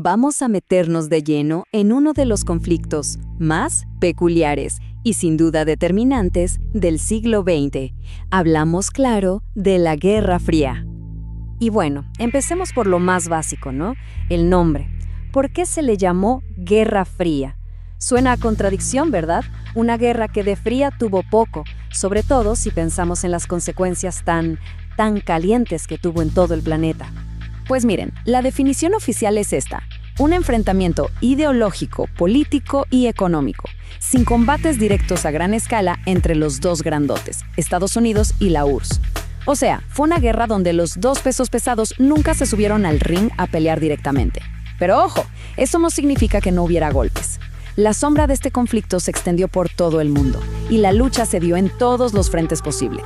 vamos a meternos de lleno en uno de los conflictos más peculiares y sin duda determinantes del siglo XX. Hablamos, claro, de la Guerra Fría. Y bueno, empecemos por lo más básico, ¿no? El nombre. ¿Por qué se le llamó Guerra Fría? Suena a contradicción, ¿verdad? Una guerra que de fría tuvo poco, sobre todo si pensamos en las consecuencias tan calientes que tuvo en todo el planeta. Pues miren, la definición oficial es esta: un enfrentamiento ideológico, político y económico, sin combates directos a gran escala entre los dos grandotes, Estados Unidos y la URSS. O sea, fue una guerra donde los dos pesos pesados nunca se subieron al ring a pelear directamente. Pero ojo, eso no significa que no hubiera golpes. La sombra de este conflicto se extendió por todo el mundo y la lucha se dio en todos los frentes posibles.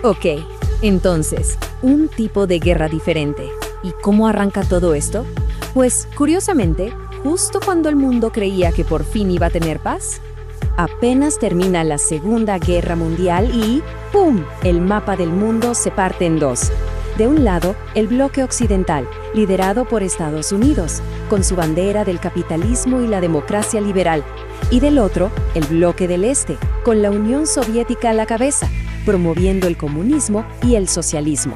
Ok, entonces, un tipo de guerra diferente. ¿Y cómo arranca todo esto? Pues, curiosamente, justo cuando el mundo creía que por fin iba a tener paz, apenas termina la Segunda Guerra Mundial y ¡pum!, el mapa del mundo se parte en dos. De un lado, el bloque occidental, liderado por Estados Unidos, con su bandera del capitalismo y la democracia liberal. Y del otro, el bloque del este, con la Unión Soviética a la cabeza, promoviendo el comunismo y el socialismo.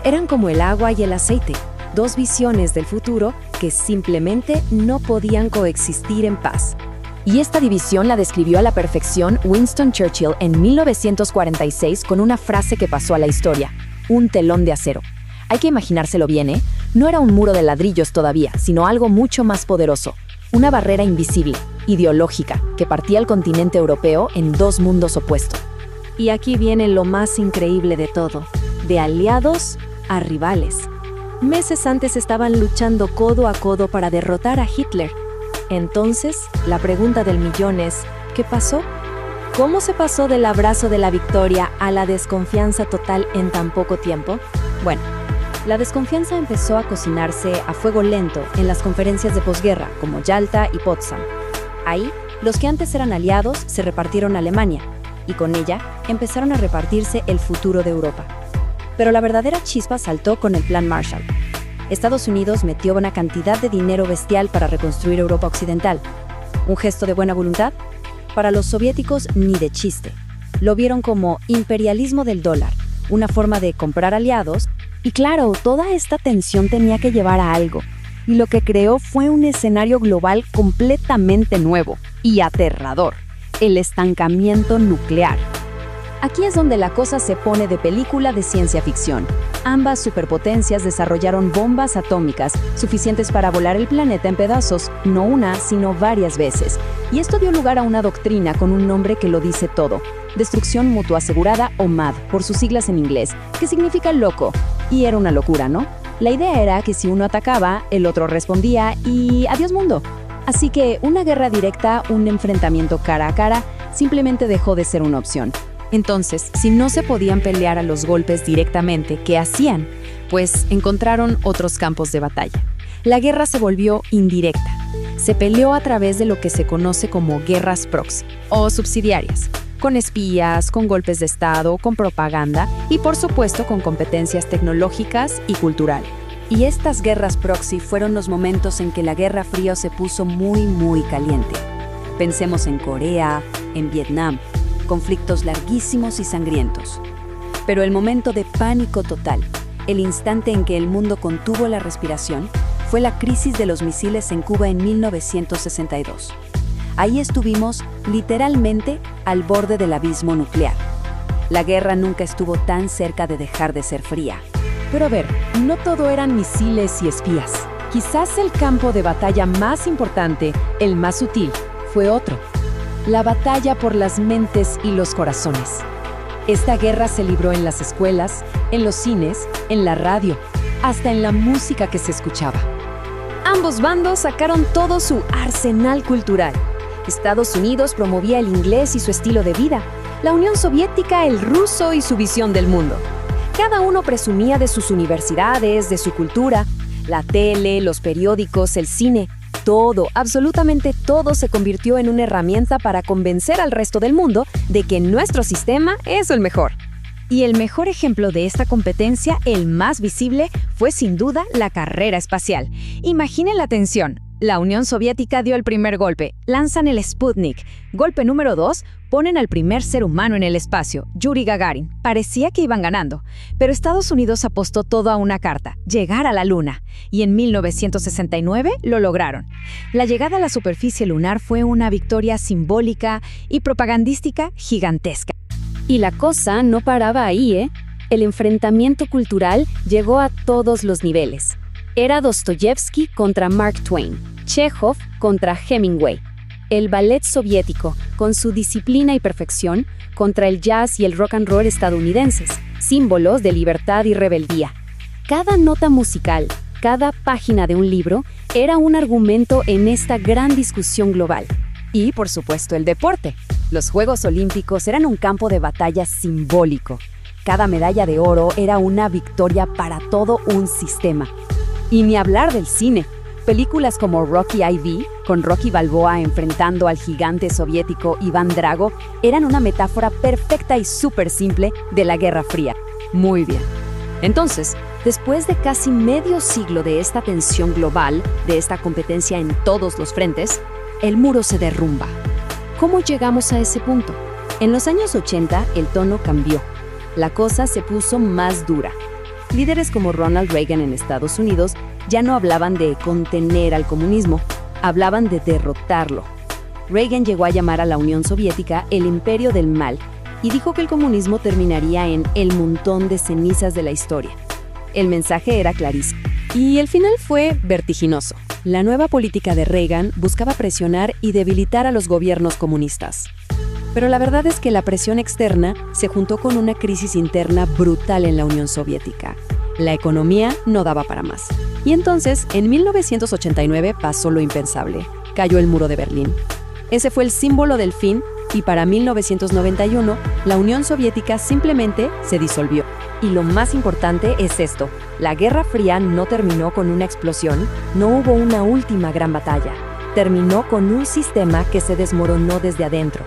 Eran como el agua y el aceite, dos visiones del futuro que simplemente no podían coexistir en paz. Y esta división la describió a la perfección Winston Churchill en 1946 con una frase que pasó a la historia: un telón de acero. Hay que imaginárselo bien, ¿eh? No era un muro de ladrillos todavía, sino algo mucho más poderoso. Una barrera invisible, ideológica, que partía al continente europeo en dos mundos opuestos. Y aquí viene lo más increíble de todo: de aliados a rivales. Meses antes estaban luchando codo a codo para derrotar a Hitler. Entonces, la pregunta del millón es: ¿qué pasó? ¿Cómo se pasó del abrazo de la victoria a la desconfianza total en tan poco tiempo? Bueno, la desconfianza empezó a cocinarse a fuego lento en las conferencias de posguerra, como Yalta y Potsdam. Ahí, los que antes eran aliados se repartieron a Alemania, y con ella empezaron a repartirse el futuro de Europa. Pero la verdadera chispa saltó con el Plan Marshall. Estados Unidos metió una cantidad de dinero bestial para reconstruir Europa occidental. ¿Un gesto de buena voluntad? Para los soviéticos, ni de chiste. Lo vieron como imperialismo del dólar, una forma de comprar aliados. Y claro, toda esta tensión tenía que llevar a algo. Y lo que creó fue un escenario global completamente nuevo y aterrador: el estancamiento nuclear. Aquí es donde la cosa se pone de película de ciencia ficción. Ambas superpotencias desarrollaron bombas atómicas suficientes para volar el planeta en pedazos, no una, sino varias veces. Y esto dio lugar a una doctrina con un nombre que lo dice todo: Destrucción Mutua Asegurada, o MAD, por sus siglas en inglés, que significa loco. Y era una locura, ¿no? La idea era que si uno atacaba, el otro respondía y ¡adiós mundo! Así que una guerra directa, un enfrentamiento cara a cara, simplemente dejó de ser una opción. Entonces, si no se podían pelear a los golpes directamente, ¿qué hacían? Pues encontraron otros campos de batalla. La guerra se volvió indirecta. Se peleó a través de lo que se conoce como guerras proxy o subsidiarias, con espías, con golpes de Estado, con propaganda y, por supuesto, con competencias tecnológicas y culturales. Y estas guerras proxy fueron los momentos en que la Guerra Fría se puso muy caliente. Pensemos en Corea, en Vietnam, conflictos larguísimos y sangrientos. Pero el momento de pánico total, el instante en que el mundo contuvo la respiración, fue la crisis de los misiles en Cuba en 1962. Ahí estuvimos, literalmente, al borde del abismo nuclear. La guerra nunca estuvo tan cerca de dejar de ser fría. Pero a ver, no todo eran misiles y espías. Quizás el campo de batalla más importante, el más sutil, fue otro: la batalla por las mentes y los corazones. Esta guerra se libró en las escuelas, en los cines, en la radio, hasta en la música que se escuchaba. Ambos bandos sacaron todo su arsenal cultural. Estados Unidos promovía el inglés y su estilo de vida, la Unión Soviética el ruso y su visión del mundo. Cada uno presumía de sus universidades, de su cultura. La tele, los periódicos, el cine, todo, absolutamente todo se convirtió en una herramienta para convencer al resto del mundo de que nuestro sistema es el mejor. Y el mejor ejemplo de esta competencia, el más visible, fue sin duda la carrera espacial. Imaginen la tensión. La Unión Soviética dio el primer golpe, lanzan el Sputnik. Golpe número 2, ponen al primer ser humano en el espacio, Yuri Gagarin. Parecía que iban ganando, pero Estados Unidos apostó todo a una carta, llegar a la Luna. Y en 1969 lo lograron. La llegada a la superficie lunar fue una victoria simbólica y propagandística gigantesca. Y la cosa no paraba ahí, ¿eh? El enfrentamiento cultural llegó a todos los niveles. Era Dostoyevsky contra Mark Twain, Chekhov contra Hemingway, el ballet soviético, con su disciplina y perfección, contra el jazz y el rock and roll estadounidenses, símbolos de libertad y rebeldía. Cada nota musical, cada página de un libro, era un argumento en esta gran discusión global. Y, por supuesto, el deporte. Los Juegos Olímpicos eran un campo de batalla simbólico. Cada medalla de oro era una victoria para todo un sistema. Y ni hablar del cine. Películas como Rocky IV, con Rocky Balboa enfrentando al gigante soviético Iván Drago, eran una metáfora perfecta y súper simple de la Guerra Fría. Muy bien. Entonces, después de casi medio siglo de esta tensión global, de esta competencia en todos los frentes, el muro se derrumba. ¿Cómo llegamos a ese punto? En los años 80, el tono cambió. La cosa se puso más dura. Líderes como Ronald Reagan en Estados Unidos ya no hablaban de contener al comunismo, hablaban de derrotarlo. Reagan llegó a llamar a la Unión Soviética el imperio del mal y dijo que el comunismo terminaría en el montón de cenizas de la historia. El mensaje era clarísimo. Y el final fue vertiginoso. La nueva política de Reagan buscaba presionar y debilitar a los gobiernos comunistas. Pero la verdad es que la presión externa se juntó con una crisis interna brutal en la Unión Soviética. La economía no daba para más. Y entonces, en 1989 pasó lo impensable. Cayó el muro de Berlín. Ese fue el símbolo del fin y para 1991 la Unión Soviética simplemente se disolvió. Y lo más importante es esto: la Guerra Fría no terminó con una explosión, no hubo una última gran batalla. Terminó con un sistema que se desmoronó desde adentro.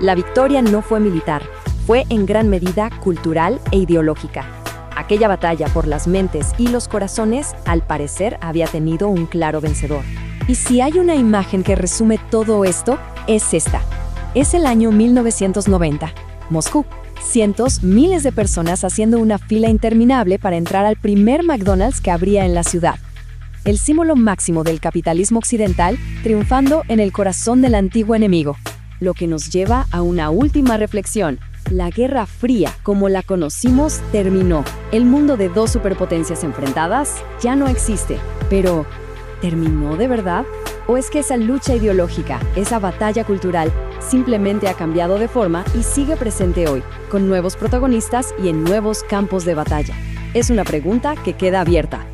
La victoria no fue militar, fue en gran medida cultural e ideológica. Aquella batalla por las mentes y los corazones, al parecer, había tenido un claro vencedor. Y si hay una imagen que resume todo esto, es esta. Es el año 1990, Moscú. Cientos, miles de personas haciendo una fila interminable para entrar al primer McDonald's que habría en la ciudad. El símbolo máximo del capitalismo occidental triunfando en el corazón del antiguo enemigo. Lo que nos lleva a una última reflexión. La Guerra Fría, como la conocimos, terminó. El mundo de dos superpotencias enfrentadas ya no existe. Pero, ¿terminó de verdad? ¿O es que esa lucha ideológica, esa batalla cultural, simplemente ha cambiado de forma y sigue presente hoy, con nuevos protagonistas y en nuevos campos de batalla? Es una pregunta que queda abierta.